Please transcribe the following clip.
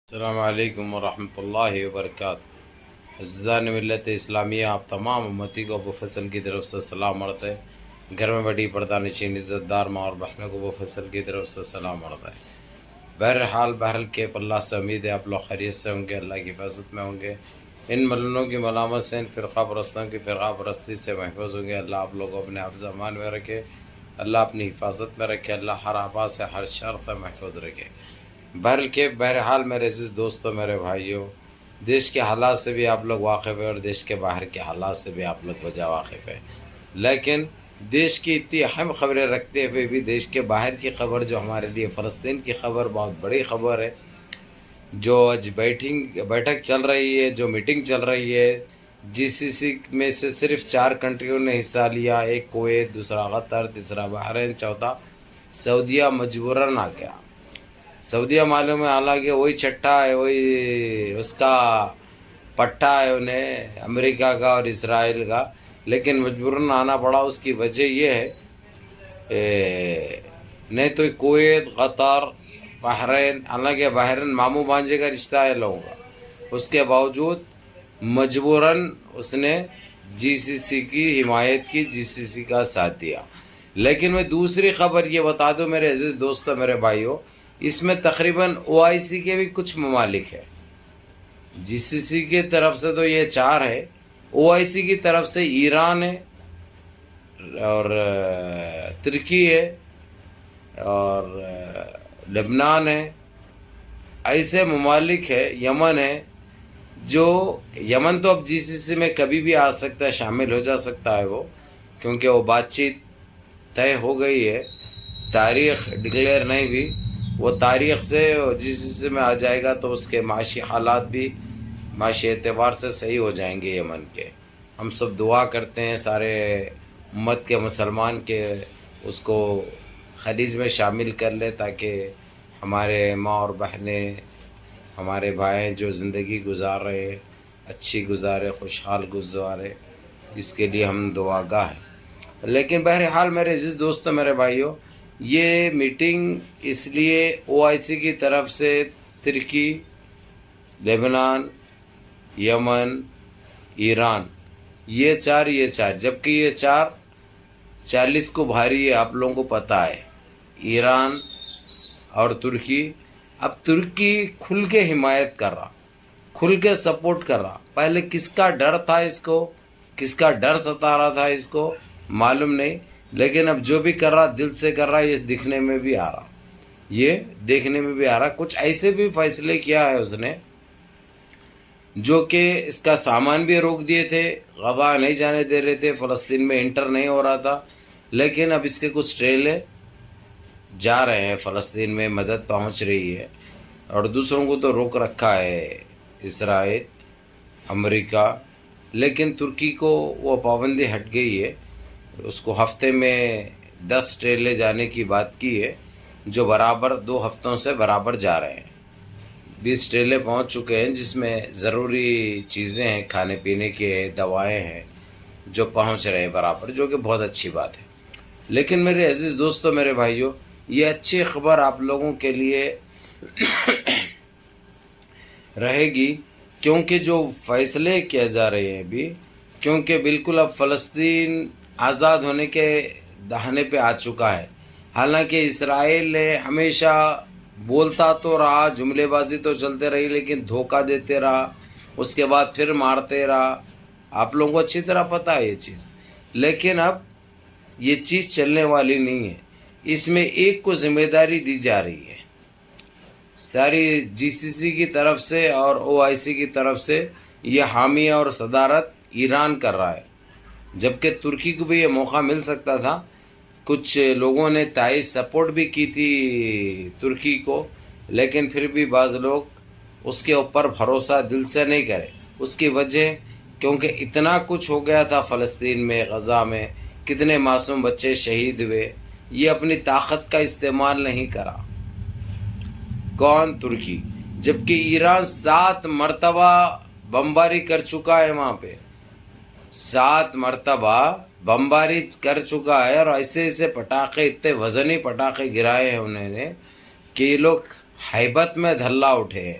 السلام علیکم ورحمۃ اللہ وبرکاتہ۔ عزیزان ملت اسلامیہ، آپ تمام امتی کو ابو فصل کی طرف سے سلام مرتا ہے۔ گھر میں بڑی پردہ نشین عزت دار ماں اور بہنوں کو ابو فصل کی طرف سے سلام مرتا ہے۔ بہرحال کیف اللہ سے امید ہے آپ لوگ خیریت سے ہوں گے، اللہ کی حفاظت میں ہوں گے، ان ملنوں کی ملامت سے، ان فرقہ پرستوں کی فرقہ پرستی سے محفوظ ہوں گے۔ اللہ آپ لوگوں کو اپنے حفظ امان میں رکھے، اللہ اپنی حفاظت میں رکھے، اللہ ہر آباد سے ہر شر سے محفوظ رکھے۔ بہرحال میرے عزیز دوستوں، میرے بھائیوں، دیش کے حالات سے بھی آپ لوگ واقف ہیں اور دیش کے باہر کے حالات سے بھی آپ لوگ بجا واقف ہیں، لیکن دیش کی اتنی اہم خبریں رکھتے ہوئے بھی دیش کے باہر کی خبر جو ہمارے لیے فلسطین کی خبر بہت بڑی خبر ہے، جو آج بیٹھک چل رہی ہے، جو میٹنگ چل رہی ہے، جی سی سی میں سے صرف 4 کنٹریوں نے حصہ لیا، ایک کویت، دوسرا قطر، تیسرا بحرین، چوتھا سعودیہ مجبوراً آ گیا۔ سعودیہ معلوم ہے حالانکہ وہی چھٹا ہے، وہی اس کا پٹا ہے انہیں، امریکہ کا اور اسرائیل کا، لیکن مجبوراً آنا پڑا۔ اس کی وجہ یہ ہے نہیں تو کویت، قطر، بحرین، حالانکہ بحرین ماموں بھانجے کا رشتہ ہے لوگوں کا، اس کے باوجود مجبوراً اس نے جی سی سی کی حمایت کی، جی سی سی کا ساتھ دیا۔ لیکن میں دوسری خبر یہ بتا دوں میرے عزیز دوستوں، میرے بھائیوں، اس میں تقریباً او آئی سی کے بھی کچھ ممالک ہیں۔ جی سی سی کی طرف سے تو یہ 4 ہے، او آئی سی کی طرف سے ایران ہے اور ترکی ہے اور لبنان ہے، ایسے ممالک ہے، یمن ہے، جو یمن تو اب جی سی سی میں کبھی بھی آ سکتا ہے، شامل ہو جا سکتا ہے وہ، کیونکہ وہ بات چیت طے ہو گئی ہے، تاریخ ڈکلیئر نہیں بھی، وہ تاریخ سے جی سی سی میں آ جائے گا تو اس کے معاشی حالات بھی معاشی اعتبار سے صحیح ہو جائیں گے یمن کے۔ ہم سب دعا کرتے ہیں سارے امت کے مسلمان کے اس کو خلیج میں شامل کر لے، تاکہ ہمارے ماں اور بہنیں، ہمارے بھائی جو زندگی گزار رہے، اچھی گزارے، خوشحال گزارے، اس کے لیے ہم دعا گاہ ہیں۔ لیکن بہرحال میرے عزیز دوستوں، میرے بھائیوں، یہ میٹنگ اس لیے او آئی سی کی طرف سے ترکی، لبنان، یمن، ایران، یہ چار، جبکہ یہ 40 کو بھاری ہے، آپ لوگوں کو پتہ ہے۔ ایران اور ترکی، اب ترکی کھل کے حمایت کر رہا، کھل کے سپورٹ کر رہا۔ پہلے کس کا ڈر تھا اس کو، کس کا ڈر ستا رہا تھا اس کو معلوم نہیں، لیکن اب جو بھی کر رہا دل سے کر رہا، یہ دیکھنے میں بھی آ رہا، کچھ ایسے بھی فیصلے کیا ہے اس نے جو کہ اس کا سامان بھی روک دیے تھے، غزہ نہیں جانے دے رہے تھے، فلسطین میں انٹر نہیں ہو رہا تھا، لیکن اب اس کے کچھ ٹریلے جا رہے ہیں، فلسطین میں مدد پہنچ رہی ہے، اور دوسروں کو تو روک رکھا ہے اسرائیل، امریکہ، لیکن ترکی کو وہ پابندی ہٹ گئی ہے، اس کو ہفتے میں 10 ٹریلے جانے کی بات کی ہے، جو برابر 2 ہفتوں سے برابر جا رہے ہیں۔ 20 ٹریلے پہنچ چکے ہیں، جس میں ضروری چیزیں ہیں، کھانے پینے کے دوائیں ہیں، جو پہنچ رہے ہیں برابر، جو کہ بہت اچھی بات ہے۔ لیکن میرے عزیز دوستوں، میرے بھائیوں، یہ اچھی خبر آپ لوگوں کے لیے رہے گی، کیونکہ جو فیصلے کیے جا رہے ہیں ابھی، کیونکہ بالکل اب فلسطین آزاد ہونے کے دہانے پہ آ چکا ہے۔ حالانکہ اسرائیل نے ہمیشہ بولتا تو رہا، جملے بازی تو چلتے رہی، لیکن دھوکہ دیتے رہا، اس کے بعد پھر مارتے رہا، آپ لوگوں کو اچھی طرح پتہ ہے یہ چیز۔ لیکن اب یہ چیز چلنے والی نہیں ہے، اس میں ایک کو ذمہ داری دی جا رہی ہے، ساری جی سی سی کی طرف سے اور او آئی سی کی طرف سے یہ حامی اور صدارت ایران کر رہا ہے، جبکہ ترکی کو بھی یہ موقع مل سکتا تھا۔ کچھ لوگوں نے تائید سپورٹ بھی کی تھی ترکی کو، لیکن پھر بھی بعض لوگ اس کے اوپر بھروسہ دل سے نہیں کرے۔ اس کی وجہ کیونکہ اتنا کچھ ہو گیا تھا فلسطین میں، غزہ میں، کتنے معصوم بچے شہید ہوئے، یہ اپنی طاقت کا استعمال نہیں کرا۔ کون؟ ترکی، جبکہ ایران 7 مرتبہ بمباری کر چکا ہے، وہاں پہ 7 مرتبہ بمباری کر چکا ہے، اور ایسے پٹاخے، اتنے وزنی پٹاخے گرائے ہیں انہوں نے کہ یہ لوگ ہیبت میں دھلا اٹھے ہیں۔